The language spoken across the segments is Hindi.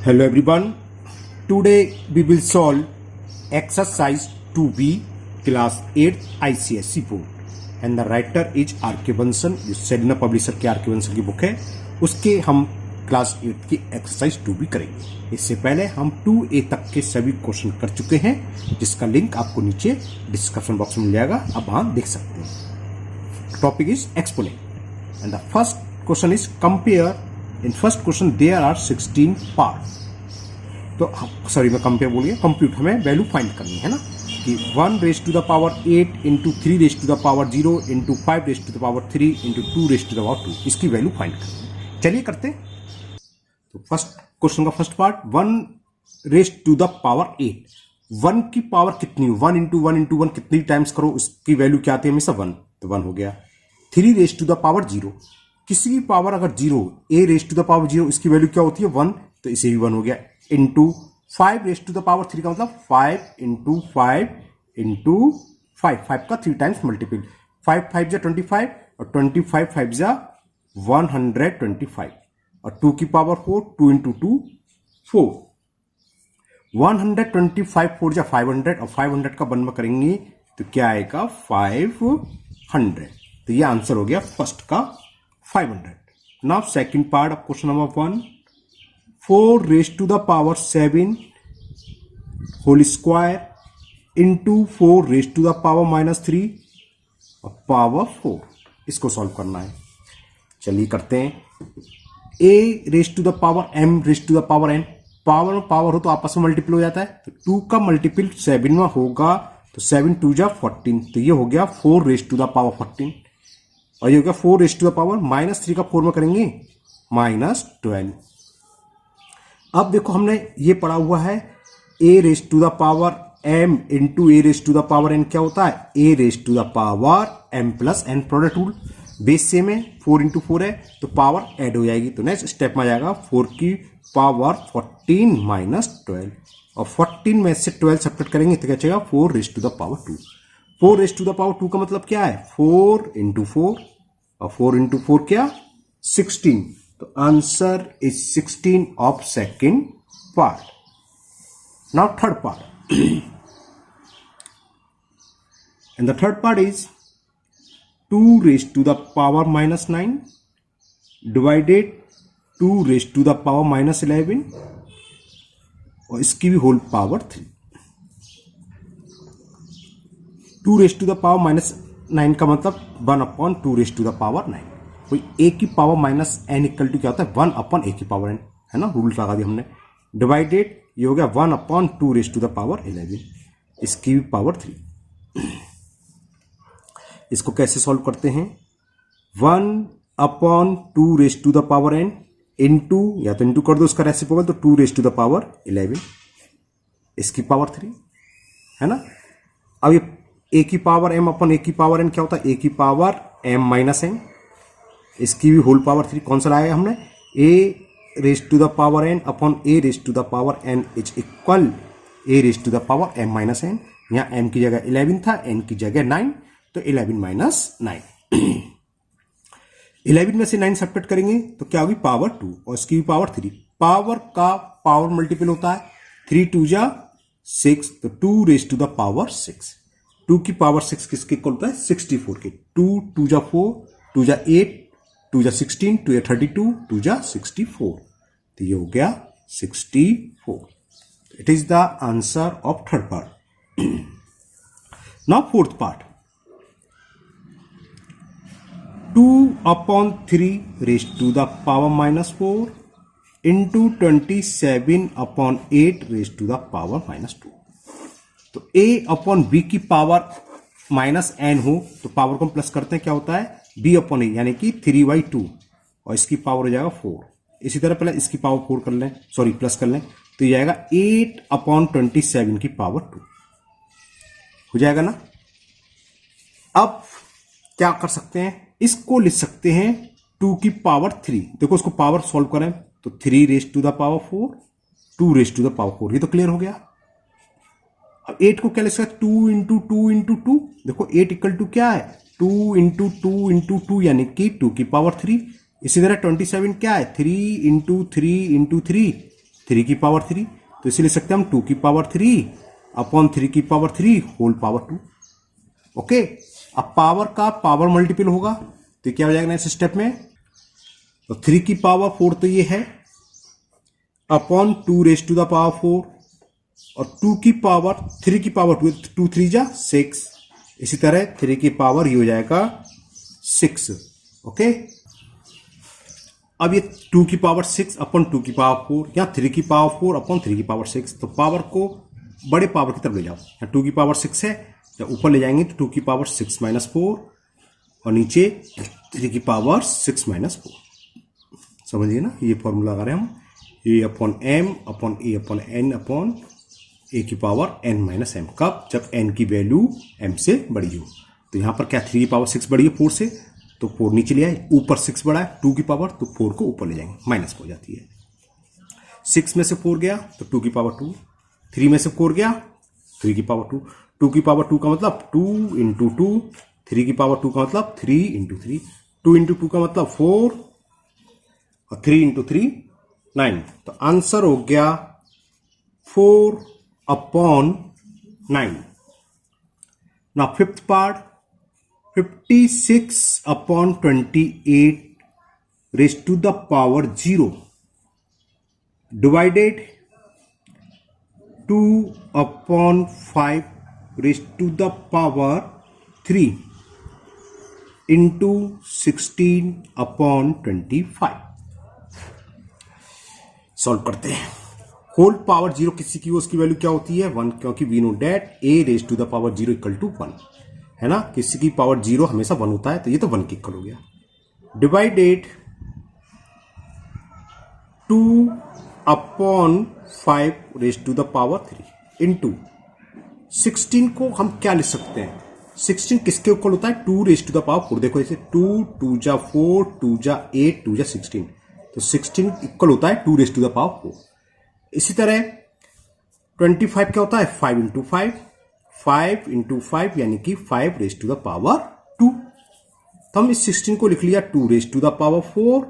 Hello everyone. Today we will solve exercise 2B class 8 ICSE board and the writer is R.K. Bansal. जो सेलिना पब्लिशर के R.K. Bansal की बुक है उसके हम क्लास 8 की एक्सरसाइज 2B करेंगे। इससे पहले हम 2A तक के सभी क्वेश्चन कर चुके हैं जिसका लिंक आपको नीचे डिस्क्रिप्शन बॉक्स में मिल जाएगा, आप वहां देख सकते हैं। Topic is exponent and the first question is compare. In first question there are 16 part. तो सॉरी मैं कंपेयर बोल गया, कंप्यूट हमें वैल्यू फाइंड करनी है ना कि 1 raise to the power 8 into 3 raise to the power 0 into 5 raise to the power 3 into 2 raise to the power 2, इसकी वैल्यू फाइंड करनी है। चलिए करते हैं। तो फर्स्ट क्वेश्चन का first part 1 raise to the power 8, 1 की पावर कितनी, 1 इंटू 1 इंटू 1 कितनी टाइम्स करो उसकी वैल्यू क्या आती है हमेशा 1, तो 1 हो गया। 3 रेज टू द पावर 0, किसी की पावर अगर 0, a raise to the power 0 इसकी वैल्यू क्या होती है 1, तो इसे भी 1 हो गया। Into 5 raise to the power 3 का मतलब 5 इंटू 5 इंटू 5, 5 का 3 टाइम्स मल्टीपल, 5 5 जा 25 और 25 5 जा 125 और 2 की पावर 4, 2 इंटू 2 4, 125 4 जा 500 और 500 का 1 में करेंगे तो क्या आएगा 500। तो ये आंसर हो गया फर्स्ट का 500। Now second part of question number 1, 4 raise to the power 7 whole square into 4 raise to the power -3 और पावर 4, इसको सॉल्व करना है। चलिए करते हैं। a raise to the power m raise to the power n, power में पावर हो तो आपस में मल्टीपल हो जाता है, तो 2 का मल्टीपल 7 में होगा तो 7 2 जा 14, तो ये हो गया 4 रेज टू द पावर 14 और ये हो गया 4 रेज टू द पावर -3 का 4 में करेंगे -12। अब देखो हमने ये पढ़ा हुआ है a raise to the power m into a raise to the power n क्या होता है a raise to the power m plus n, product rule. Base same है, 4 इंटू 4 है तो पावर ऐड हो जाएगी, तो नेक्स्ट स्टेप में आ जाएगा 4 की पावर 14 -12 और 14 में से 12 सब्ट्रैक्ट करेंगे तो क्या चाहिए 4 raise to the power 2। 4 raise to the power 2 का मतलब क्या है 4 इंटू 4 और 4 इंटू 4 क्या 16, तो answer is 16 of second part. Now third part and the third part is 2 raise to the power -9 divided 2 raise to the power -11 और इसकी भी whole power 3। 2 raise to the power -9 का मतलब 1/2 रेज टू द पावर 9, कोई a की पावर -n इक्वल टू क्या होता है 1/a की पावर n, है ना, रूल लगा दिया हमने। डिवाइडेड ये हो गया 1/2 रेज टू द पावर 11, इसकी भी पावर 3। इसको कैसे सॉल्व करते हैं 1/2 raise to the power n into, या तो इंटू कर दो उसका रेसिप्रोकल तो 2 रेज टू द पावर 11, इसकी पावर 3, है ना। अब ये a की पावर m/a की पावर n क्या होता है a की पावर m-n, इसकी भी होल पावर 3। कौन सा लाया हमने a raise to the power n upon a raise to the power n is equal a raise to the power m-n। यहाँ m की जगह 11 था, n की जगह 9, तो 11 - 9 11 में से 9 सब्ट्रैक्ट करेंगे तो क्या होगी पावर 2 और इसकी भी पावर 3। पावर का पावर मल्टीपल होता है, 3 2 जा 6 तो 2 रेज टू द पावर 6, 2 की पावर 6 किसके इक्वल होता है 64 के। 2 2 जा 4, 2 जा 8, 2 जा 16, 2 जा 32, 2 जा 64, तो ये हो गया 64। It is the answer of third part. Now fourth part 2/3 raise to the power -4 into 27/8 raise to the power -2। तो a/b की पावर -n हो तो पावर को हम प्लस करते हैं क्या होता है b/a यानी कि 3/2 और इसकी पावर हो जाएगा 4। इसी तरह पहले इसकी पावर 4 कर लें, सॉरी प्लस कर लें तो ये आएगा 8/27 की पावर 2 हो जाएगा ना। अब क्या कर सकते हैं, इसको लिख सकते हैं 2 की पावर 3। देखो उसको पावर सॉल्व करें तो 3 raise to the power 4, 2 raise to the power 4, ये तो क्लियर हो गया। अब 8 को क्या लिख सकते हैं 2 इंटू 2 इंटू 2, देखो 8 इक्वल टू क्या है 2 इंटू 2 इंटू 2 यानी कि 2 की पावर 3। इसी तरह 27 क्या है 3 इंटू 3 इंटू 3 3 की पावर 3, तो इसे लिख सकते हैं हम 2 की पावर 3 अपॉन 3 की पावर 3 होल पावर 2। ओके, अब पावर का पावर मल्टीपल होगा तो क्या हो जाएगा नेक्स्ट स्टेप में, तो 3 की पावर 4 तो ये है upon 2 raise to the power 4 और 2 की पावर 3 की पावर 2, 2 3 जा 6, इसी तरह 3 की पावर ये हो जाएगा 6। ओके, अब ये 2 की पावर 6 अपॉन 2 की पावर 4 या 3 की पावर 4 अपॉन 3 की पावर 6, तो पावर को बड़े पावर की तरफ ले जाओ। यहाँ 2 की पावर 6 है, जब ऊपर ले जाएंगे तो 2 की पावर 6 माइनस 4 और नीचे 3 की पावर 6 माइनस 4। समझिए ना, ये फॉर्मूला लगा रहे हैं हम, ए upon M upon A upon N upon A की पावर एन माइनस एम। कब? जब एन की वैल्यू एम से बड़ी हो। तो यहां पर क्या 3 की पावर 6 बड़ी है 4 से, तो 4 नीचे ले आए, ऊपर 6 बढ़ा है 2 की पावर, तो 4 को ऊपर ले जाएंगे, माइनस हो जाती है। 6 में से 4 गया तो 2 की पावर 2, 3 में से 4 गया 3 की पावर 2, 2 की पावर 2 का मतलब 2 इंटू 2, 3 की पावर 2 का मतलब 3 इंटू 3, 2 इंटू 2 का मतलब 4 और 3 इंटू 3 9। तो आंसर हो गया 4 upon 9। Now fifth part 56 upon 28 raise to the power 0 divided 2 upon 5 raise to the power 3 into 16 upon 25। Solve करते हैं। होल पावर 0 किसी की उसकी वैल्यू क्या होती है 1, क्योंकि we know that a raise to the power 0 equal to 1 है ना, किसी की पावर 0 हमेशा 1 होता है, तो ये तो 1 के इक्वल हो गया। Divided 2 upon 5 raise to the power 3 into 16 को हम क्या लिख सकते हैं, 16 किसके इक्वल होता है 2 रेज टू द पावर 4। देखो ऐसे 2 2 जा 4 2 जा 8 2 जा 16, तो 16 इक्वल होता है 2 रेज टू द पावर 4। इसी तरह 25 क्या होता है 5 इंटू 5, 5 इंटू 5 यानी कि 5 रेज टू द पावर 2। तो हम इस 16 को लिख लिया 2 रेज टू द पावर 4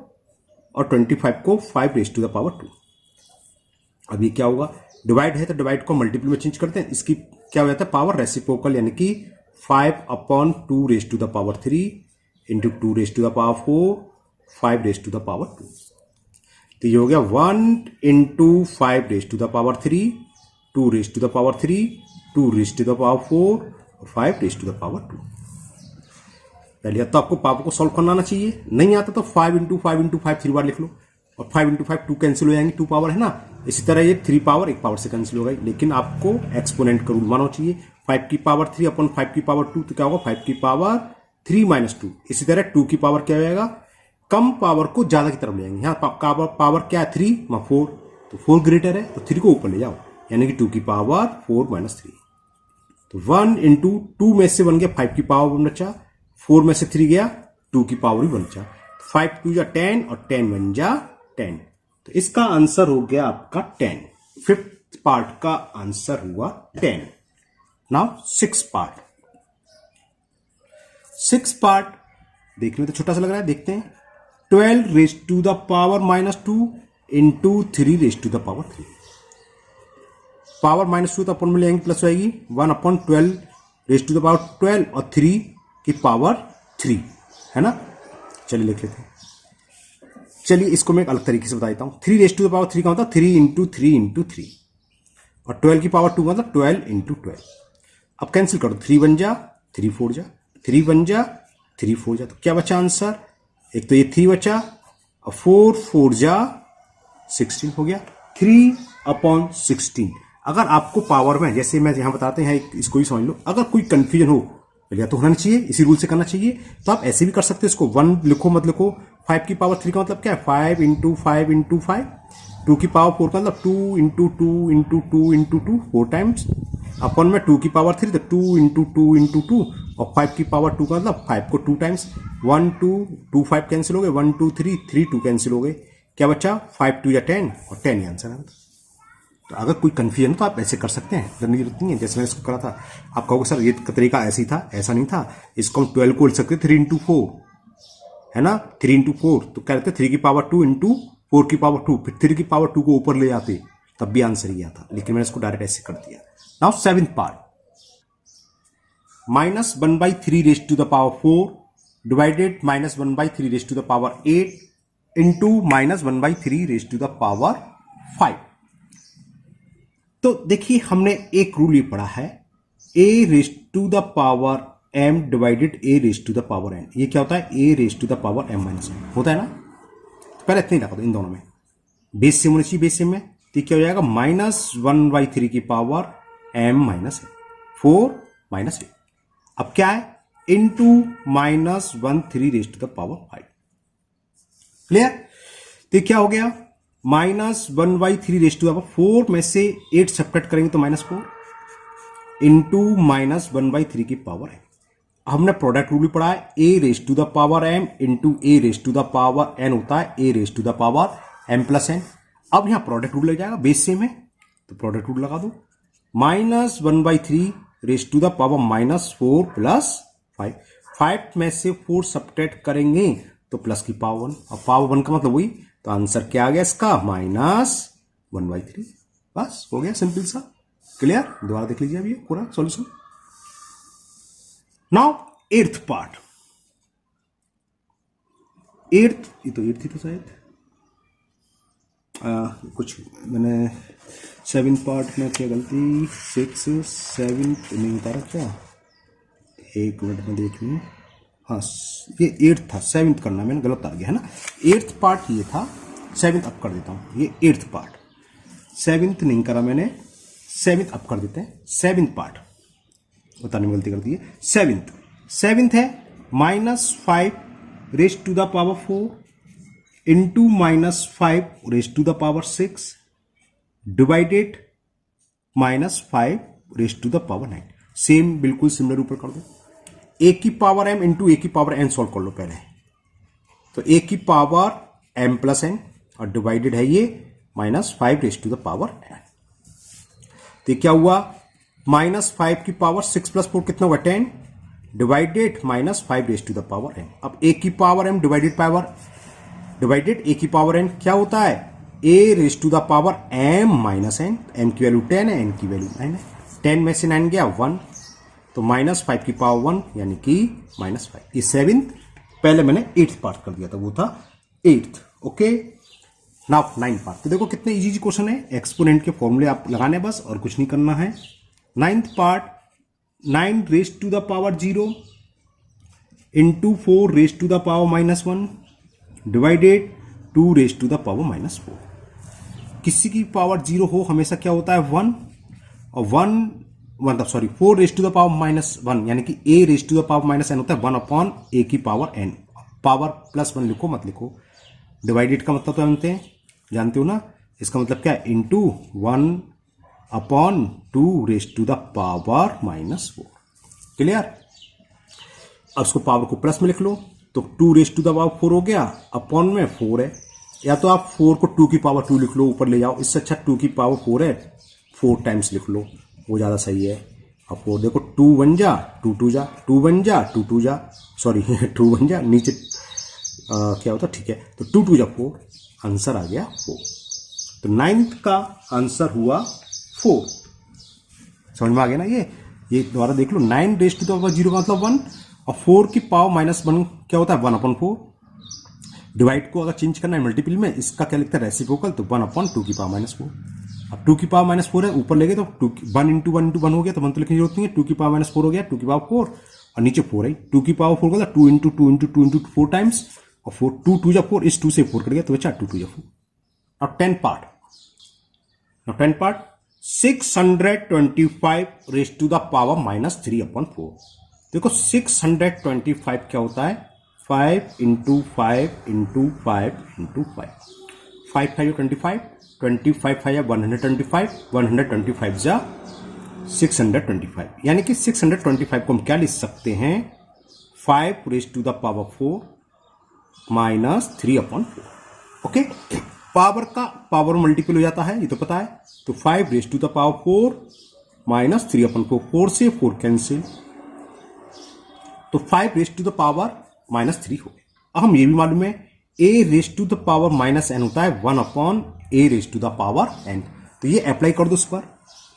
और 25 को 5 रेज टू द पावर 2। अब ये क्या होगा, डिवाइड है तो डिवाइड को मल्टीपल में चेंज करते हैं, इसकी क्या हो जाता है पावर रेसिप्रोकल, यानी कि 5 upon 2 raise to the power 3 into 2 raise to the power 4 5 raise to the power 2। तो ये हो गया 1 into 5 raise to the power 3, 2 raise to the power 3, 2 raise to the power 4 और 5 रेज टू द पावर 2। पहले तो आपको पावर को सॉल्व करना आना चाहिए, नहीं आता तो 5 इंटू 5 इंटू 5 3 बार लिख लो, और 5 इंटू 5 2 कैंसिल हो जाएंगे, 2 पावर है ना। इसी तरह ये 3 पावर 1 पावर से कैंसिल हो गई, लेकिन आपको एक्सपोनेंट का रूल मानना चाहिए। 5 की पावर 3 अपॉन 5 की पावर 2 तो क्या होगा 5 की पावर 3 माइनस 2। इसी तरह 2 की पावर क्या हो जाएगा, कम पावर को ज्यादा की तरफ ले जाएंगे। यहाँ पावर क्या है 3 में 4, तो 4 ग्रेटर है तो 3 को ऊपर ले जाओ, यानी कि 2 की पावर 4 माइनस 3। तो 1 इंटू 2 में से बन गया 5 की पावर 1 बचा, 4 में से 3 गया 2 की पावर भी 1 बचा, 5 2 जा 10 और 10 1 जा 10। तो इसका आंसर हो गया आपका 10। फिफ्थ पार्ट का आंसर हुआ 10। नाउ सिक्स पार्ट देखने में तो छोटा सा लग रहा है, देखते हैं। 12 raise to the power minus 2 into 3 raise to the power 3। Power minus 2 तो अपन में ले आएंगे, प्लस हो जाएगी 1 upon 12 raise to the power 12 और 3 की पावर 3 है ना। चलिए लिख लेते हैं। चलिए इसको मैं एक अलग तरीके से बता देता हूं। 3 रेज टू द पावर 3 का मतलब 3 इंटू 3 इंटू 3 और 12 की पावर 2 मतलब 12 इंटू 12। अब कैंसिल करो, 3 1 जा 3 4 जा 3 1 जा 3 4 जा, तो क्या बचा आंसर, एक तो ये 3 बचा और 4 4 जा 16 हो गया 3 अपॉन 16। अगर आपको पावर में, जैसे मैं यहां बताते हैं इसको ही समझ लो, अगर कोई कंफ्यूजन हो या तो होना चाहिए, इसी रूल से करना चाहिए, तो आप ऐसे भी कर सकते हैं। इसको 1 लिखो मत लिखो। 5 की पावर 3 का मतलब क्या है 5 इंटू 5 इंटू 5। 2 की पावर 4 का मतलब 2 into 2 into 2 into 2 4 times upon में 2 की पावर 3 तो 2 इंटू 2 इंटू 2 और 5 की पावर 2 का मतलब 5 को 2 टाइम्स 1 2 2 5 कैंसिल हो गए, 1 2 3 3 2 कैंसिल हो गए, क्या बचा 5 2 या 10 और 10 ही आंसर है। तो अगर कोई कंफ्यूजन हो तो आप ऐसे कर सकते हैं, डरने की जरूरत नहीं है। जैसे मैंने इसको करा था, आप कहोगे सर ये तरीका ऐसे ही था, ऐसा नहीं था। इसको हम 12 को लिख सकते 3 इंटू 4 है ना, 3 इंटू 4 तो क्या रहते 3 की पावर 2 इंटू 4 की पावर 2, फिर 3 की पावर 2 को ऊपर ले आते तब भी आंसर ही आता, लेकिन मैंने इसको डायरेक्ट ऐसे कर दिया। Now seventh part, -1/3 raise to the power 4 divided -1/3 raise to the power 8 into -1/3 raise to the power 5। तो देखिए हमने एक रूल ये पढ़ा है, a raise to the power m divided a raise to the power n। ये क्या होता है, a raise to the power m minus n होता है ना। तो पहले इतना ही रखा दो, इन दोनों में बेस सेम होनी चाहिए, बेस सेम में। तो क्या हो जाएगा, -1/3 की power m minus n, 4 minus 8। अब क्या है, into -1/3 raise to the power 5। Clear. तो क्या हो गया, -1/3 रेज टू द पावर 4 में से 8 सब्ट्रैक्ट करेंगे तो -4 इंटू -1/3 की पावर m। हमने प्रोडक्ट रूल भी पढ़ा है, a raise to the power m into a raise to the power n होता है a raise to the power m plus n। अब यहां प्रोडक्ट रूल लग जाएगा, बेस सेम है तो प्रोडक्ट रूल लगा दो, -1/3 raise to the power -4 plus 5। 5 में से 4 सब्ट्रैक्ट करेंगे तो प्लस की पावर 1, और पावर 1 का मतलब वही, तो आंसर क्या आ गया इसका, -1/3। बस हो गया, सिंपल सा। क्लियर। दोबारा देख लीजिए अभी पूरा solution. Now eighth part, eighth, ये तो एट्थ ही तो शायद कुछ मैंने 7 पार्ट में क्या गलती, 6 7 नहीं उतारा क्या, एक मिनट में देख लूँ। हाँ ये 8th था, 7th करना मैंने गलत आ गया है ना। 8th पार्ट ये था, 7th अप कर देता हूँ, ये 8th पार्ट, 7th नहीं करा मैंने, 7th अप कर देते हैं। 7th पार्ट बताने में गलती कर दी है। 7th है -5 raise to the power 4 into -5 raise to the power 6 divided -5 raise to the power 9। Same बिल्कुल सिमिलर ऊपर कर दो, a की पावर m इंटू a की पावर n सॉल्व कर लो पहले। तो a की पावर m प्लस n और डिवाइडेड है ये -5 raise to the power n। तो क्या हुआ, -5 की पावर 6 प्लस 4 कितना हुआ, 10 divided -5 raise to the power n। अब a की पावर m डिवाइडेड a की पावर n क्या होता है, a raise to the power m minus n। m की वैल्यू 10 है, n की वैल्यू 9 है। 10 में से 9 गया 1, तो -5 की पावर 1 यानी कि -5। ये 7th, पहले मैंने 8th पार्ट कर दिया था, वो था 8th। Okay, now 9th part. तो देखो कितने इजी क्वेश्चन है, एक्सपोनेंट के फॉर्मूले आप लगाने बस, और कुछ नहीं करना है। 9th part, 9 raise to the power 0 into 4 raise to the power -1 divided 2 raise to the power -4। किसी की पावर 0 हो हमेशा क्या होता है, 1, और 4 रेज टू द पावर -1 यानी कि a raise to the power -n होता है 1/a की पावर n। पावर +1 लिखो मत लिखो, डिवाइडेड का मतलब तो जानते हो ना, इसका मतलब क्या है, into 1/2 raise to the power -4। Clear. अब इसको पावर को प्लस में लिख लो, तो 2 रेज टू द पावर 4 हो गया, अपॉन में 4 है, या तो आप 4 को 2 की पावर 2 लिख लो, ऊपर ले जाओ, इससे अच्छा 2 की पावर 4 है, 4 टाइम्स लिख लो, वो ज्यादा सही है। अब 4 देखो, 2 1 जा 2 2 जा, 2 1 जा 2 2 जा, सॉरी 2 1 जा, नीचे क्या होता, ठीक है, तो 2 2 जा 4, आंसर आ गया 4। तो 9th का आंसर हुआ 4। समझ में आ गया ना। ये दोबारा देख लो, 9 रेज टू द पावर 0 का मतलब 1, और 4 की पावर -1 क्या होता है, 1/4। डिवाइड को अगर चेंज करना है मल्टीपल में, इसका क्या लिखता है, रेसिप्रोकल, तो 1/2 की पावर -4। अब 2 की पावर -4 है, ऊपर ले गए तो 1 इंटू 1 इंटू 1 हो गया, तो 1 तो लिखने की जरूरत नहीं है, 2 की पावर -4 हो गया, 2 की पावर 4, और नीचे 4 है, 2 की पावर 4 का 2 इंटू 2 इंटू 2 इंटू 4 टाइम्स, और 4 2 2 जा 4, इस 2 से 4 कट गया, तो बचा 2 2 जा 4। अब 10 part, 625 raise to the power -3/4। देखो 625 क्या होता है, 5 इंटू 5 इंटू 5 इंटू 5, 5 5 25, 25 5 125, 125 जा 625, यानी कि 625 को हम क्या लिख सकते हैं, 5 raise to the power 4 -3/4। Okay, power का पावर मल्टीपल हो जाता है, ये तो पता है, तो 5 रेज टू द पावर 4 -3/4, 4 से 4 कैंसिल, तो 5 रेज टू द पावर -3 हो गया। अब हम ये भी मालूम है a raise to the power minus n होता है 1 upon a raise to the power n। तो ये अप्लाई कर दो उस पर,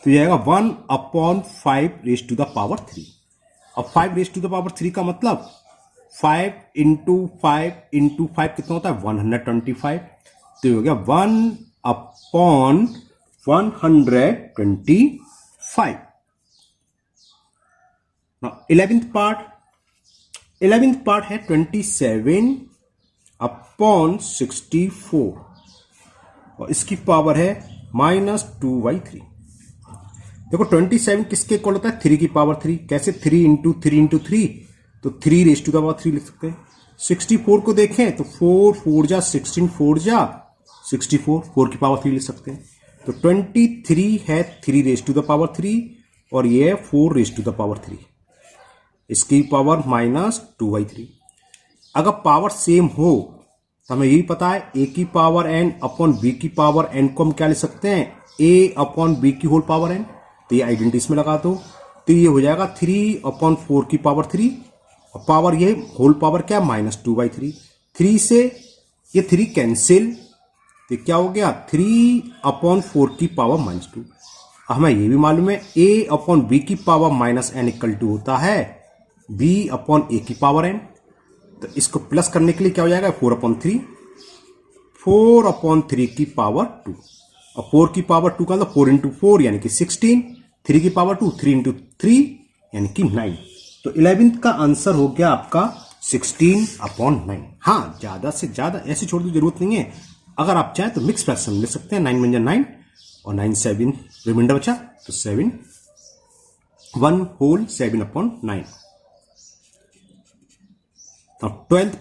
तो ये आएगा 1 upon 5 raise to the power 3। अब 5 रेज टू द पावर 3 का मतलब 5 इंटू 5 इंटू 5 कितना होता है 125। तो ये हो गया 1 अपॉन 125। Now 11th पार्ट है 27 अपॉन 64 और इसकी पावर है -2/3। देखो 27 किसके इक्वल होता है 3 की पावर 3। कैसे 3 इंटू 3 तो 3 रेज टू द पावर 3 लिख सकते हैं। 64 को देखें तो 4 4 जा 16 4 जा 64 4 की पावर 3 लिख सकते हैं। तो 23 है 3 रेज टू द पावर 3 और ये है 4 रेज टू द पावर 3। इसकी पावर -2/3। अगर पावर सेम हो तो हमें यही पता है a की पावर n अपॉन b की पावर n को हम क्या लिख सकते हैं a अपॉन b की होल पावर n। तो ये आइडेंटिटीज में लगा दो तो ये हो जाएगा 3 अपॉन 4 की पावर 3 और पावर ये होल पावर क्या -2/3। 3 से ये 3 कैंसिल तो क्या हो गया 3 अपॉन 4 की पावर -2। हमें ये भी मालूम है a अपॉन b की पावर -n इक्वल टू होता है b अपॉन a की पावर n। तो इसको प्लस करने के लिए क्या हो जाएगा 4/3 4/3 की पावर 2 और 4 की पावर 2 का मतलब 4 इंटू 4 यानी कि 16 3 की पावर 2 3 इंटू 3 यानी कि 9। तो 11th का आंसर हो गया आपका 16/9। हाँ ज्यादा से ज्यादा ऐसे छोड़ने की जरूरत नहीं है। अगर आप चाहें तो मिक्स फ्रैक्शन ले सकते हैं 9 × 9 और 9 7 रिमाइंडर बचा तो 7 1 whole 7/9। Now 12th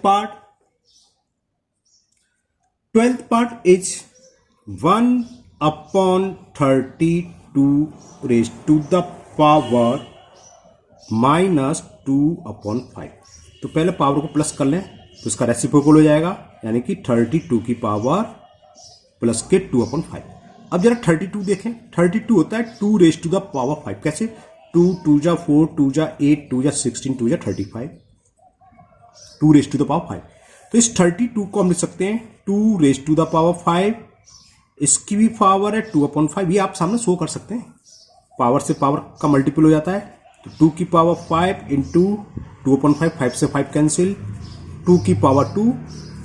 part is 1/32 raised to the power -2/5। तो पहले पावर को प्लस कर लें तो इसका रेसिप्रोकल हो जाएगा यानी कि 32 की पावर प्लस के 2/5। अब जरा 32 देखें 32 होता है 2 रेज टू द पावर 5। कैसे 2 2 जा 4 2 जा 8 2 जा 16 2 जा 35 2 रेज टू द पावर 5। तो इस 32 को हम लिख सकते हैं 2 रेज टू द पावर 5। इसकी भी पावर है 2/5। ये आप सामने शो कर सकते हैं पावर से पावर का मल्टीपल हो जाता है। तो 2 की पावर 5 इंटू 2/5 5 से 5 कैंसिल 2 की पावर 2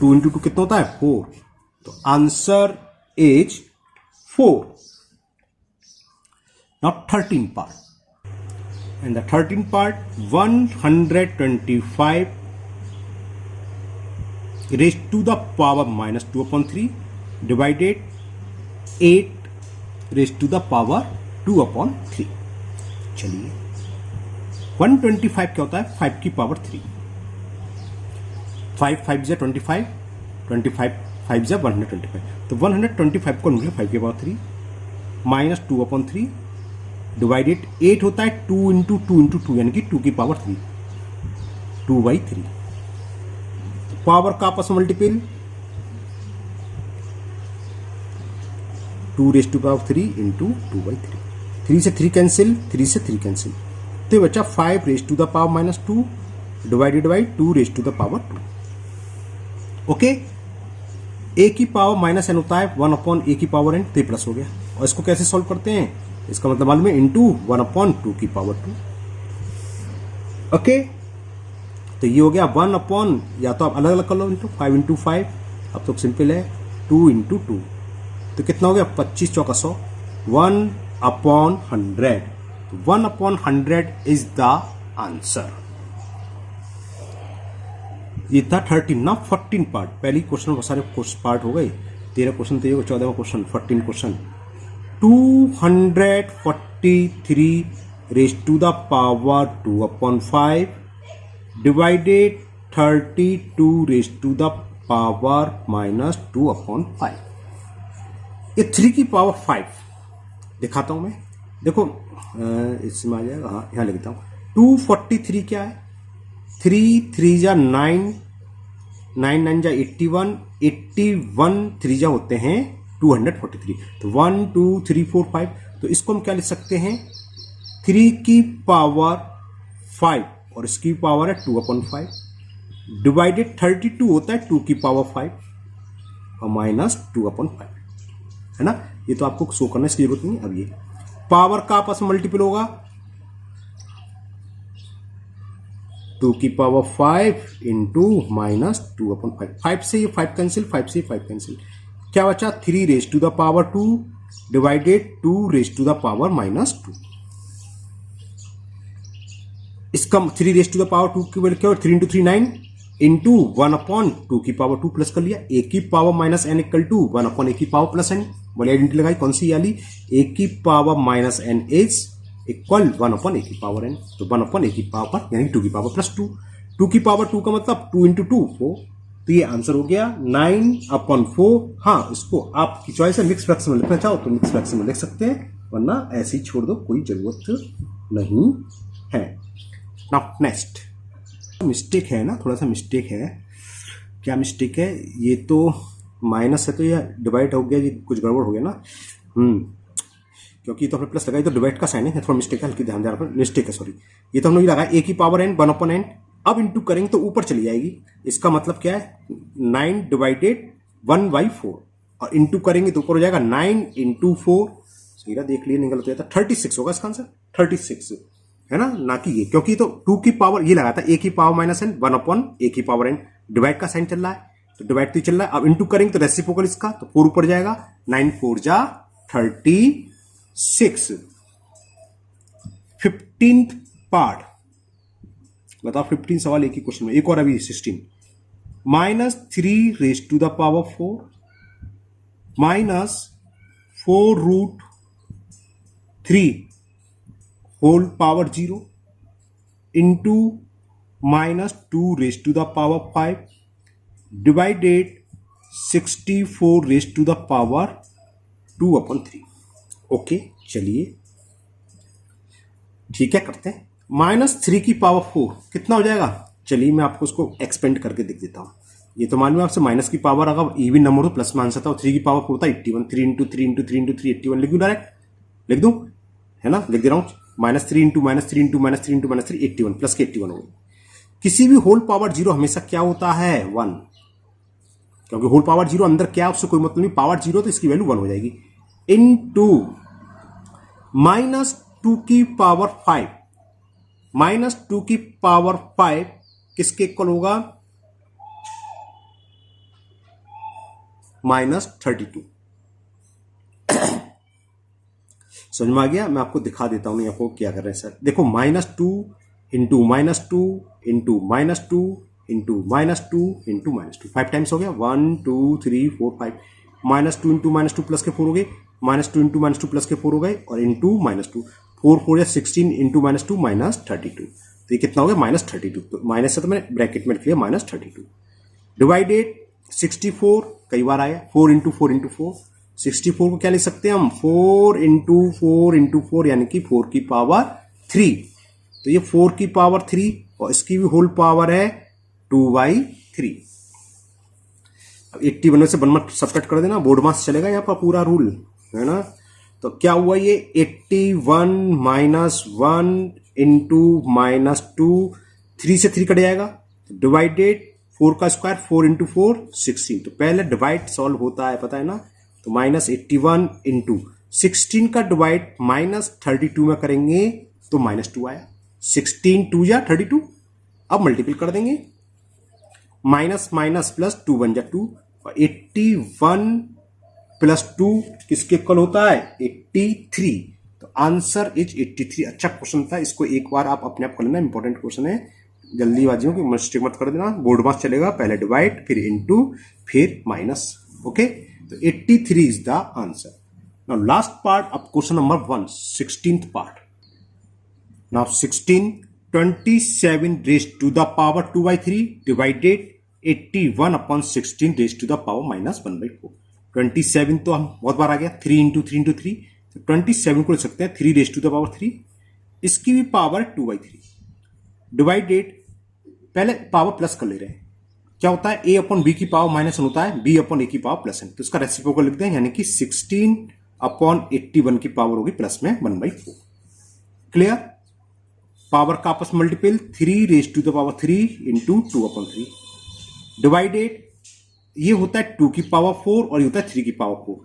2 इंटू 2 कितना होता है 4। तो answer is 4। Now 13 part and the 13 part 125 raised to the power -2/3 divided 8 raised to the power 2/3। चलिए 125 क्या होता है 5 की पावर 3। 5 5 जा 25 25 5 जा 125। तो 125 को निकले 5 की पावर 3 -2/3 डिवाइडेड 8 होता है 2 इंटू 2 यानी कि 2 की पावर 3 2/3। पावर का आपस में multiple 2 raise to power 3 into 2/3। 3 से 3 कैंसिल 3 से 3 कैंसिल तो बच्चा 5 raise to the power -2 divided by 2 raise to the power 2। Okay a की पावर -n होता है 1/a की पावर n। तो प्लस हो गया और इसको कैसे सॉल्व करते हैं इसका मतलब मालूम है इंटू 1/2 की पावर 2। ओके तो ये हो गया 1 या तो आप अलग अलग कर लो इंटू 5 इंटू 5। अब तो सिंपल है 2 इंटू 2 तो कितना हो गया 25 चौका 100 1/100। 1/100 इज द आंसर। ये था 13। ना 14 पार्ट पहली क्वेश्चन बहुत सारे पार्ट हो गए 13 क्वेश्चन तो ये 14वां question 14 question 243 raise to the power 2/5 divided 32 raise to the power -2/5। ये 3 की पावर 5 दिखाता हूं मैं। देखो इसमें आ जाएगा हाँ यहां लिखता हूं 243 क्या है 3 3 जा 9 9 9 जा 81 81 3 जा होते हैं 243। तो 1 2 3 4 5 तो इसको हम क्या लिख सकते हैं 3 की पावर 5 और इसकी पावर है 2/5 डिवाइडेड 32 होता है 2 की पावर 5 और माइनस 2/5, है ना। ये तो आपको शो करने की जरूरत नहीं। अब ये पावर का आपस में मल्टीपल होगा, 2 की पावर 5 इंटू माइनस 2/5। 5 से ये 5 कैंसिल, 5 से 5 कैंसिल, क्या बचा 3 raise to the power 2 divided 2 raise to the power minus 2। इसका 3 रेज टू द पावर 2 की वैल्यू क्या, 3 इंटू 3 9 इंटू 1/2 की पावर 2 प्लस कर लिया, ए की power minus n equal to 1/a की पावर प्लस एन। बोले आइडेंटिटी लगाई कौन सी वाली, ए की power minus n is equal 1/a की पावर एन। तो 1/a की पावर यानी 2 की पावर प्लस 2, 2 की पावर 2 का मतलब 2 इंटू 2 4। तो ये आंसर हो गया 9/4। हाँ, इसको आपकी चॉइस है, मिक्स फ्रैक्शन में लिखना चाहो तो मिक्स फ्रैक्शन में लिख सकते हैं, वरना ऐसे ही छोड़ दो, कोई जरूरत नहीं है। नाउ नेक्स्ट मिस्टेक है ना, थोड़ा सा मिस्टेक है। क्या मिस्टेक है, ये तो माइनस है तो ये डिवाइड हो गया, ये कुछ गड़बड़ हो गया ना। क्योंकि तो हमने प्लस लगाई तो डिवाइड का साइन है, थोड़ा मिस्टेक है, हल्की ध्यान देना, मिस्टेक है सॉरी। ये तो हमने लगा ए की पावर एन 1/n, अब इंटू करेंगे तो ऊपर चली जाएगी। इसका मतलब क्या है 9 डिवाइडेड 1/4 और इंटू करेंगे तो ऊपर हो जाएगा 9 इंटू 4। सही रहा, देख लिए, नहीं गलत हो जाता, 36 होगा इसका आंसर, 36 है ना कि ये, क्योंकि तो 2 की पावर ये लगा था ए की पावर माइनस एन 1/a की पावर एन, डिवाइड का साइन चल रहा है तो डिवाइड तो चल रहा है। अब इंटू करेंगे तो रेसिप्रोकल इसका, तो 4 ऊपर जाएगा, 9 4 जा 36। 15th पार्ट बताओ, 15 सवाल एक ही क्वेश्चन में, एक और अभी 16 minus 3 raise to the power 4 minus 4√3 whole power 0 into minus 2 raise to the power 5 divided 64 raise to the power 2/3। Okay चलिए ठीक है, करते हैं। -3 की पावर 4 कितना हो जाएगा, चलिए मैं आपको उसको एक्सपेंड करके दिख देता हूं। ये तो मालूम है आपसे, माइनस की पावर अगर इवन नंबर हो प्लस में आंसर था, 3 की पावर 4 था 81, 3 इंटू 3 इंटू 3 इंटू 3 81 लिख दूं, डायरेक्ट लिख दूं, है ना, लिख दे रहा हूं। -3 इंटू -3 इंटू -3 इंटू -3 81 प्लस के 81 हो गई। किसी भी होल पावर 0 हमेशा क्या होता है 1, क्योंकि होल पावर 0 अंदर क्या उससे कोई मतलब नहीं, पावर 0 तो इसकी वैल्यू 1 हो जाएगी। इनटू -2 की पावर 5, -2 की पावर 5 किसके इक्वल होगा, -32। समझ में आ गया, मैं आपको दिखा देता हूं आपको क्या कर रहे हैं सर। देखो -2 into -2 into -2 into -2 into -2 5 times हो गया, 1 2 3 4 5। -2 इंटू -2 प्लस के 4 हो गए, -2 इंटू -2 प्लस के 4 हो गए, और इंटू -2 4 4 या 16 इंटू -2 -32। तो ये कितना हो गया -32। तो माइनस से तो मैंने ब्रैकेट में लिख लिया -32 डिवाइडेड 64 कई बार आया, 4 इंटू 4 इंटू 4, 64 को क्या लिख सकते हैं हम 4 इंटू 4 इंटू 4 यानी कि 4 की पावर 3। तो ये 4 की पावर 3 और इसकी भी होल पावर है 2/3। अब 81 से 1 सबट्रैक्ट कर देना, बोर्ड मास चलेगा यहाँ पर पूरा रूल, है ना। तो क्या हुआ ये 81 -1 इंटू -2, 3 से 3 कट जाएगा, डिवाइडेड 4 का स्क्वायर 4 इंटू 4 16। तो पहले डिवाइड सॉल्व होता है पता है ना, तो -81 इंटू 16 का डिवाइड -32 में करेंगे तो -2 आया, 16 2 या 32। अब मल्टीपल कर देंगे, माइनस माइनस प्लस 2 बन जा 2, और 81 प्लस 2 किसके इक्वल होता है 83। तो आंसर इज 83। अच्छा क्वेश्चन था, इसको एक बार आप अपने आप कर लेना, इंपॉर्टेंट क्वेश्चन है, जल्दीबाजियों की मिस्टेक मत कर देना। बोर्ड मास चलेगा, पहले डिवाइड फिर इनटू फिर माइनस। ओके, तो 83 is the answer. Now last part of question number 1, 16th part. Now 16 27 raised to the power 2/3 divided 81 upon 16 raised to the power -1/4। 27 तो हम बहुत बार आ गया, 3 इंटू 3 इंटू 3, तो 27 को लिख सकते हैं 3 raised to the power 3, इसकी भी पावर 2/3 डिवाइडेड, पहले पावर प्लस कर ले रहे हैं, क्या होता है a अपॉन b की पावर -1 होता है b अपॉन a की पावर +n, तो इसका रेसिप्रोकल लिखते हैं, यानी कि 16 अपॉन 81 की पावर होगी प्लस में 1/4। क्लियर, पावर का आपस multiple 3 raise to the power 3 into 2/3 divided, ये होता है 2 की पावर 4 और ये होता है 3 की पावर 4।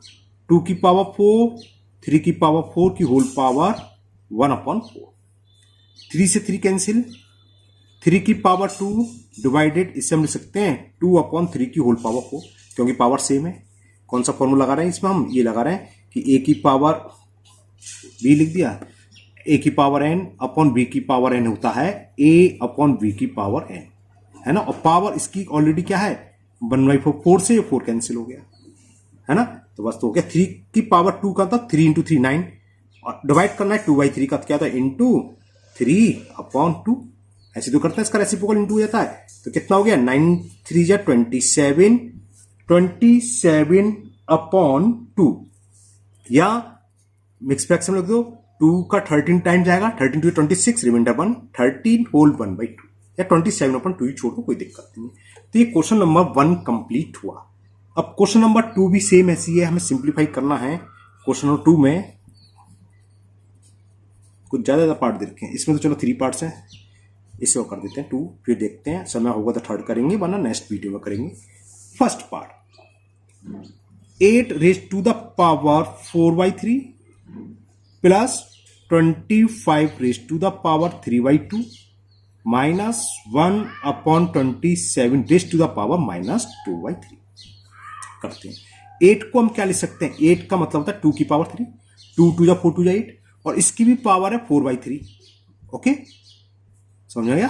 2 की पावर 4 3 की पावर 4 की होल पावर 1/4। 3 से 3 कैंसिल, 3 की पावर 2 डिवाइडेड, इससे हम लिख सकते हैं 2/3 की होल पावर 4, क्योंकि पावर सेम है। कौन सा फॉर्मूला लगा रहे हैं इसमें हम? ये लगा रहे हैं कि a की पावर b लिख दिया, a की पावर n अपॉन b की पावर n होता है a अपॉन b की पावर n, है ना। और पावर इसकी ऑलरेडी क्या है 1/4, 4 से 4 कैंसिल हो गया, है ना। तो बस तो हो गया 3 की पावर 2 का था 3 इंटू 3 9, और डिवाइड करना है 2/3 का, तो क्या था इंटू 3/2। ऐसे तो करते हैं, इसका रेसिप्रोकल इंटू हो जाता है। तो कितना हो गया 9 3 जा 27, 27/2, या मिक्स फ्रैक्शन में लिख दो 2 का 13 टाइम जाएगा, 13 टू 26, रिमाइंडर 1, 13 होल 1/2 या 27/2 ही छोड़ दो, कोई दिक्कत नहीं। तो ये क्वेश्चन नंबर 1 कंप्लीट हुआ। अब क्वेश्चन नंबर 2 भी सेम ऐसी है, हमें सिंप्लीफाई करना है। क्वेश्चन नंबर 2 में कुछ ज्यादा पार्ट दे रखे हैं, इसमें तो चलो 3 पार्ट्स हैं, इसे कर देते हैं 2, फिर देखते हैं समय होगा तो थर्ड करेंगे, वरना नेक्स्ट वीडियो में करेंगे। First part 8 raise to the power 4/3 plus 25 raise to the power 3/2 minus 1/27 raise to the power -2/3 करते हैं। 8 को हम क्या लिख सकते हैं? 8 का मतलब होता है 2 की पावर 3, 2 2 जा 4 2 जा 8, और इसकी भी पावर है 4/3। ओके, समझ गया।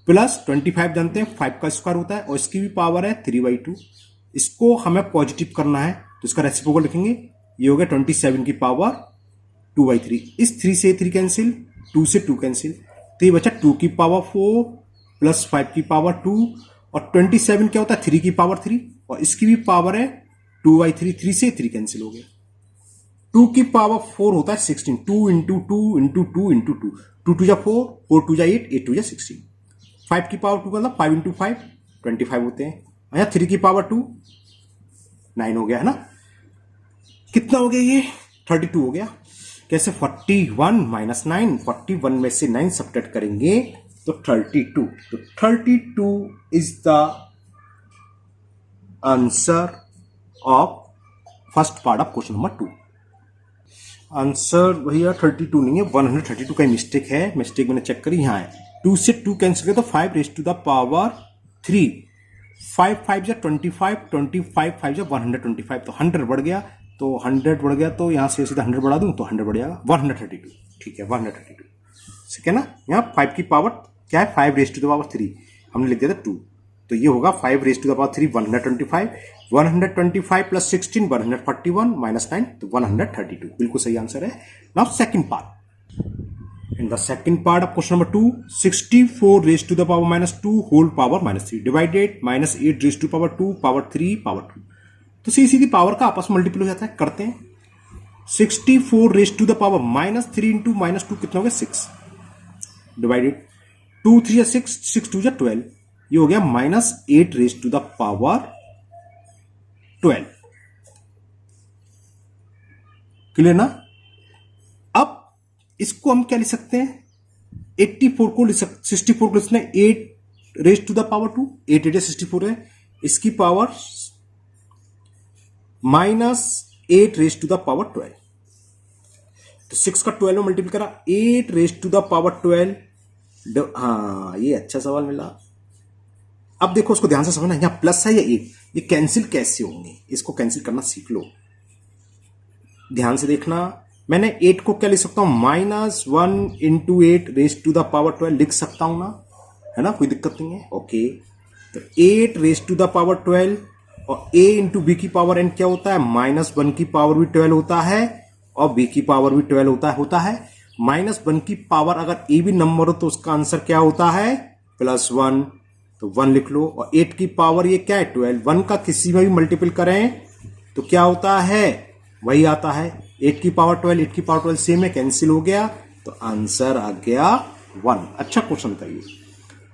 प्लस 25 जानते हैं 5 का स्क्वायर होता है, और इसकी भी पावर है 3/2। इसको हमें पॉजिटिव करना है, तो इसका रेसिप्रोकल लिखेंगे, ये हो गया 27 की पावर 2/3। इस 3 से 3 कैंसिल, 2 से 2 कैंसिल, तो ये बचा 2 की पावर 4 प्लस 5 की पावर 2, और 27 क्या होता है 3 की पावर 3, और इसकी भी पावर है 2/3। 3 से 3 कैंसिल हो गया। 2 की पावर 4 होता है 16, 2 इंटू 2 इंटू 2 इंटू 2, 2 2 जा 4, 4 2 जा 8, 8 2 जा 16। 5 की पावर 2 का मतलब 5 इंटू 5 25 होते हैं। अच्छा 3 की पावर 2 9 हो गया, है ना। कितना हो गया ये 32 हो गया। कैसे? 41 माइनस 9, 41 में से 9 सब्ट्रैक्ट करेंगे तो 32। तो 32 is the answer of first part of question number 2। Answer भैया 32 नहीं है, 132 का मिस्टेक है। मिस्टेक मैंने चेक करी, यहाँ है 2 से 2 कैंसिल किया तो 5 रेज टू द पावर 3, 5 5 जा 25, 25 5 जा 125, तो 100 बढ़ गया, तो 100 बढ़ गया, तो यहां से सीधा 100 बढ़ा दूं तो 100 बढ़ जाएगा 132। ठीक है 132, ठीक है ना। यहाँ 5 की पावर क्या है 5 रेज टू द पावर 3, हमने लिख दिया था 2, तो ये होगा 5 raise to the power 3 125, 125 plus 16 141 minus 9, तो 132 बिल्कुल सही आंसर है। Now second part, in the second part of question number 2, 64 raised to the power -2 whole power -3 divided -8 raised to power 2 power 3 power 2। तो सीधी पावर का आपस में मल्टीपल हो जाता है, करते हैं। 64 raise to the power -3 into -2 कितना हो गया 6 डिवाइडेड 2 3 या 6, 6 2 या 12, ये हो गया -8 raise to the power 12। Clear ना। अब इसको हम क्या लिख सकते हैं 84 को लिख सकते, 64 को लिख सकते हैं 8 रेज टू द पावर 2, 8 8 64 है, इसकी power -8 raise to the power 12, तो 6 का 12 में मल्टीपल करा 8 रेज टू द पावर 12। हाँ ये अच्छा सवाल मिला। अब देखो उसको ध्यान से समझना, यहां प्लस है या 8, ये कैंसिल कैसे होंगे, इसको कैंसिल करना सीख लो। ध्यान से देखना, मैंने 8 को क्या लिख सकता हूं -1 into 8 raise to the power 12 लिख सकता हूं ना, है ना, कोई दिक्कत नहीं है। ओके, तो 8 रेज टू द पावर 12, और a इंटू बी की पावर n क्या होता है -1 की पावर भी 12 होता है, और b की पावर भी 12 होता है। -1 की पावर अगर a भी नंबर हो तो उसका आंसर क्या होता है +1, तो 1 लिख लो। और 8 की पावर ये क्या है 12, 1 का किसी में भी मल्टीपल करें तो क्या होता है वही आता है। 8 की पावर 12, 8 की पावर 12 सेम है, कैंसिल हो गया, तो आंसर आ गया 1। अच्छा क्वेश्चन था ये।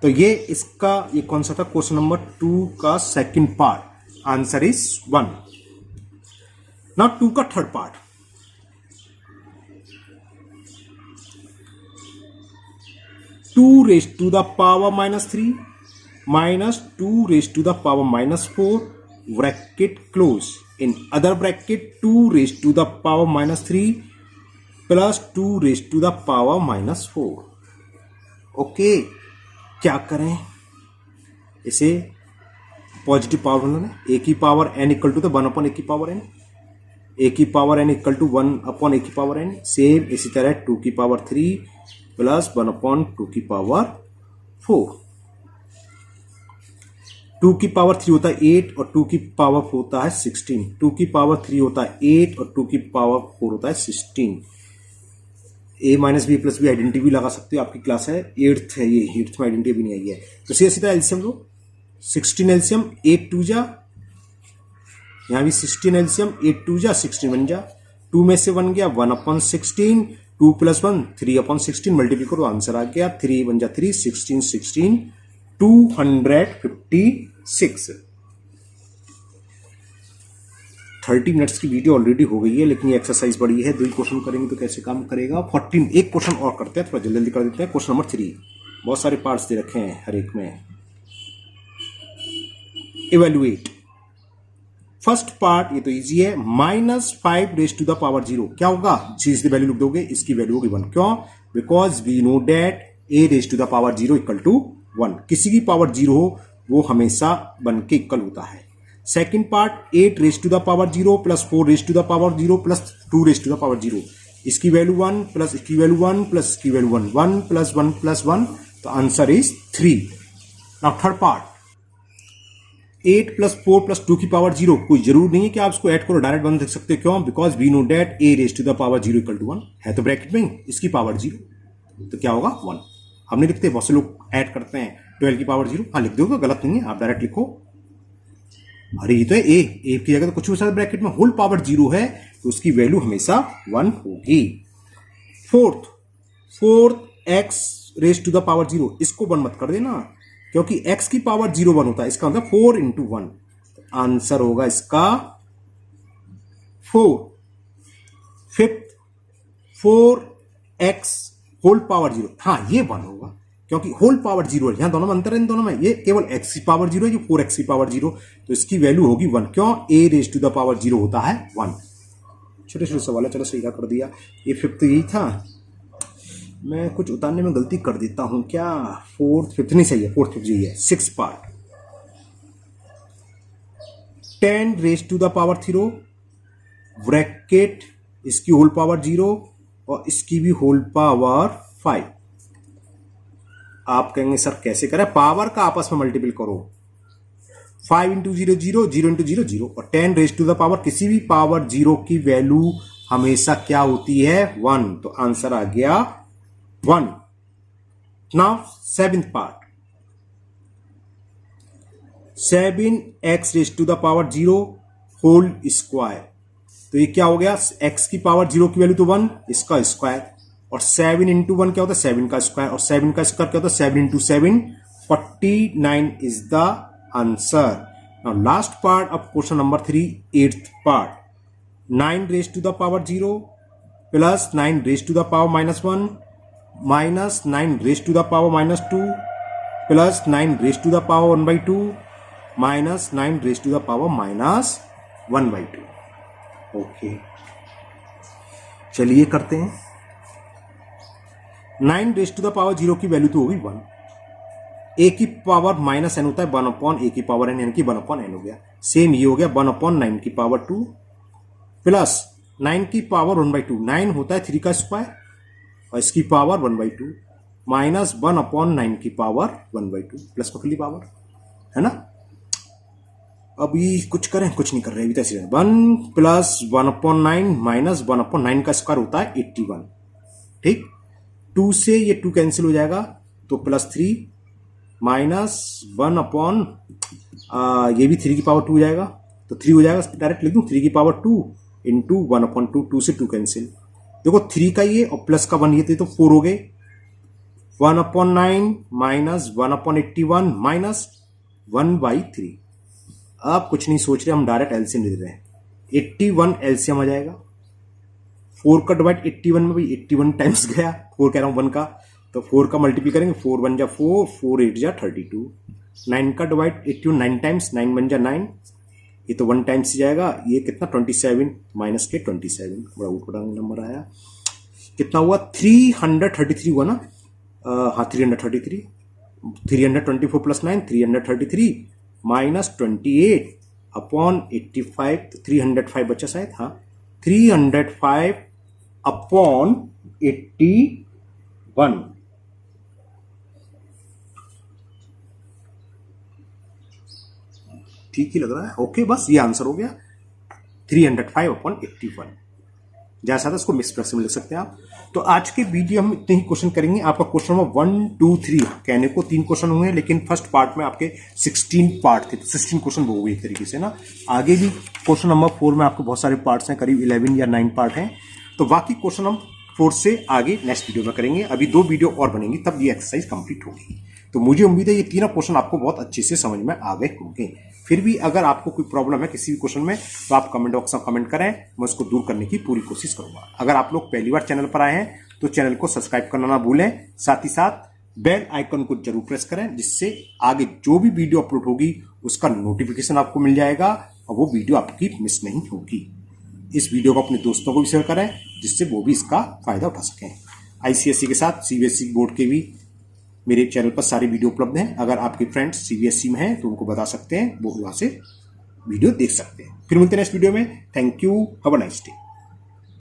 तो ये इसका ये कौन सा था क्वेश्चन नंबर 2 का second part, answer is 1। Now 2 का third part, 2 raised to the power minus 3 minus 2 raised to the power minus 4 bracket close. In other bracket 2 raised to the power minus 3 plus 2 raised to the power minus 4. Okay, क्या करें इसे पॉजिटिव पावर बनाना है. ए की पावर n इक्वल टू तो 1 अपॉन ए की पावर n, ए की power n equal to 1 upon A की पावर n. सेम इसी तरह 2 की पावर 3 प्लस 1 अपॉन 2 की पावर 4. 2 की पावर 3 होता है 8 और 2 की पावर 4 होता है 16. 2 की पावर 3 होता है 8 और 2 की पावर 4 होता है 16. a minus b plus b identity भी लगा सकते हो, आपकी क्लास है 8th है, ये 8th में आइडेंटिटी भी नहीं आई है. तो सीधा एलसीएम लो, 16 एलसीएम 8 2 जा, यहां भी 16 एलसीएम 8 2 जा 16 बन जा. 2 में से 1 गया 1 अपॉन 16, 2 प्लस 1 3 अपॉन 16, मल्टीप्लाई करो आंसर आ गया 3 बन जा 3, 16 16 256. 30 मिनट्स की वीडियो ऑलरेडी हो गई है, लेकिन ये एक्सरसाइज बड़ी है, 2 क्वेश्चन करेंगे तो कैसे काम करेगा. 14 एक क्वेश्चन और करते हैं, थोड़ा जल्दी जल्दी कर देते हैं. क्वेश्चन नंबर 3, बहुत सारे पार्ट्स दे रखे हैं हर एक में. इवेल्युएट फर्स्ट पार्ट, ये तो इजी है. -5 रेज टू द पावर 0 क्या होगा, चीज की वैल्यू लिख दोगे, इसकी वैल्यू होगी 1. क्यों, because we know that a raise to the power 0 equal to 1. किसी की पावर 0 हो वो हमेशा 1 के इक्वल होता है. Second part 8 raise to the power 0 plus 4 raise to the power 0 plus 2 raise to the power 0. इसकी वैल्यू 1 प्लस इसकी वैल्यू 1 प्लस इसकी वैल्यू 1, 1 प्लस 1 प्लस 1, तो answer is 3. Now third part 8 plus 4 plus 2 की पावर 0. कोई जरूर नहीं है कि आप इसको ऐड करो, डायरेक्ट 1 देख सकते हो. क्यों, because we know that a raise to the power 0 equal to 1 है, तो ब्रैकेट में इसकी पावर 0, तो क्या होगा 1. हमने लिखते हैं, बहुत से लोग ऐड करते हैं 12 की पावर 0. हाँ लिख दोगे, गलत नहीं है, आप डायरेक्ट लिखो. अरे ये तो है a की जगह तो कुछ भी हो सकता है, ब्रैकेट में होल पावर 0 है तो उसकी वैल्यू हमेशा 1 होगी. Fourth x raise to the power 0, इसको 1 मत कर देना, क्योंकि x की पावर 0 1 होता है, इसका मतलब 4 इंटू 1, आंसर होगा इसका 4. फिफ्थ 4x होल पावर 0, हाँ ये 1 होगा, क्योंकि होल पावर 0 है, यहां दोनों में अंतर है, इन दोनों में. ये केवल x की पावर 0 है, ये 4x की पावर 0, तो इसकी वैल्यू होगी 1. क्यों, a raise to the power 0 होता है 1. छोटे छोटे सवाल है, चलो सही कर दिया. ये फिफ्थ यही था, मैं कुछ उतारने में गलती कर देता हूं क्या. फोर्थ फिफ्थ नहीं सही है, फोर्थ फिफ्थ यही है. 6 part 10 raise to the power 0 bracket इसकी होल पावर 0 और इसकी भी होल पावर 5. आप कहेंगे सर कैसे करें, पावर का आपस में मल्टीपल करो. 5 इंटू 0 0, 0 इंटू 0 0, और 10 रेज टू द पावर किसी भी पावर 0 की वैल्यू हमेशा क्या होती है 1, तो आंसर आ गया 1. Now 7th part 7x raise to the power 0 whole square. तो ये क्या हो गया, x की पावर 0 की वैल्यू तो 1, इसका स्क्वायर, और 7 इंटू 1 क्या होता है 7 का स्क्वायर, और 7 का स्क्वायर क्या होता है 7 into 7, 49 is the answer. Now last part of question number 3, 8th part 9 raise to the power 0 plus 9 raise to the power minus 1 minus 9 raise to the power minus 2 plus 9 raise to the power 1/2 minus 9 raise to the power minus 1/2. Okay, चलिए करते हैं. 9 रेज टू द पावर 0 की वैल्यू तो होगी 1. a की पावर माइनस n होता है 1 अपॉन a की पावर n, यानी कि 1 अपॉन n हो गया. सेम ये हो गया 1 अपॉन 9 की पावर 2 प्लस 9 की पावर 1/2, 9 होता है 3 का स्क्वायर और इसकी पावर 1/2 माइनस 1 अपॉन 9 की पावर 1/2 प्लस पकड़ ली पावर, है ना. अभी कुछ करें, कुछ नहीं कर रहे अभी, तो ऐसे 1 प्लस 1 अपॉन 9 माइनस 1 अपॉन 9 का स्क्वायर होता है 81. ठीक, 2 से ये 2 कैंसिल हो जाएगा तो प्लस 3 माइनस 1 अपॉन ये भी 3 की पावर 2 हो जाएगा, तो 3 हो जाएगा, डायरेक्ट लिख दूं 3 की पावर 2 इंटू 1 अपॉन 2, 2 से 2 कैंसिल. देखो 3 का ये और प्लस का 1 ये तो 4 हो गए. 1 अपॉन 9 माइनस 1 अपॉन 81 माइनस 1/3. आप कुछ नहीं सोच रहे, हम डायरेक्ट एलसीएम ले रहे हैं. 81 एलसीएम आ जाएगा. 4 का डिवाइड 81 में भाई 81 टाइम्स गया, 4 कह रहा हूं 1 का, तो 4 का मल्टीप्लाई करेंगे, 4 1 जा 4, 4 8 जा 32, 9 का डिवाइड 82 9 टाइम्स, 9 1 जा 9, ये तो 1 टाइम्स ही जाएगा, ये कितना 27 माइनस के 27, बड़ा ऊपर नंबर आया, कितना हुआ 333 हुआ ना, हाँ 333, 324 प्लस 9 333 माइनस 28 अपॉन 85, तो 305 बचा शायद, हाँ 305 अपॉन 81, ठीक ही लग रहा है, ओके बस ये आंसर हो गया 305 अपॉन 81, जैसा था इसको मिक्स फ्रैक्शन में लिख सकते हैं आप। तो आज के वीडियो हम इतने ही क्वेश्चन करेंगे। आपका क्वेश्चन नंबर 1 2 3 कहने को 3 क्वेश्चन हुए, लेकिन फर्स्ट पार्ट में आपके 16 पार्ट थे, 16 क्वेश्चन वो हुए एक तरीके से ना। आगे भी क्वेश्चन नंबर 4 में आपको बहुत सारे पार्ट्स हैं, करीब 11 या 9 पार्ट हैं। तो बाकी क्वेश्चन हम 4 से आगे नेक्स्ट वीडियो में करेंगे। अभी 2 वीडियो और बनेंगी, तब ये एक्सरसाइज कंप्लीट होगी। तो मुझे उम्मीद है ये तीनों क्वेश्चन आपको बहुत अच्छे से समझ में आ गए होंगे। फिर भी अगर आपको कोई प्रॉब्लम है किसी भी क्वेश्चन में, तो आप कमेंट बॉक्स में कमेंट करें, मैं उसको दूर करने की पूरी कोशिश करूंगा। अगर आप लोग पहली बार चैनल पर आए हैं तो चैनल को सब्सक्राइब करना ना भूलें, साथ ही साथ बेल आइकन को जरूर प्रेस करें, जिससे आगे जो भी वीडियो अपलोड होगी उसका नोटिफिकेशन आपको मिल जाएगा और वो वीडियो आपकी मिस नहीं होगी। इस वीडियो को अपने दोस्तों को भी शेयर करें, जिससे वो भी इसका फायदा उठा सकें। ICSE के साथ CBSE बोर्ड के भी मेरे चैनल पर सारी वीडियो उपलब्ध हैं। अगर आपके फ्रेंड्स CBSE में हैं तो उनको बता सकते हैं, वो वहां से वीडियो देख सकते हैं। फिर मिलते हैं नेक्स्ट वीडियो में। Thank you, have a nice day.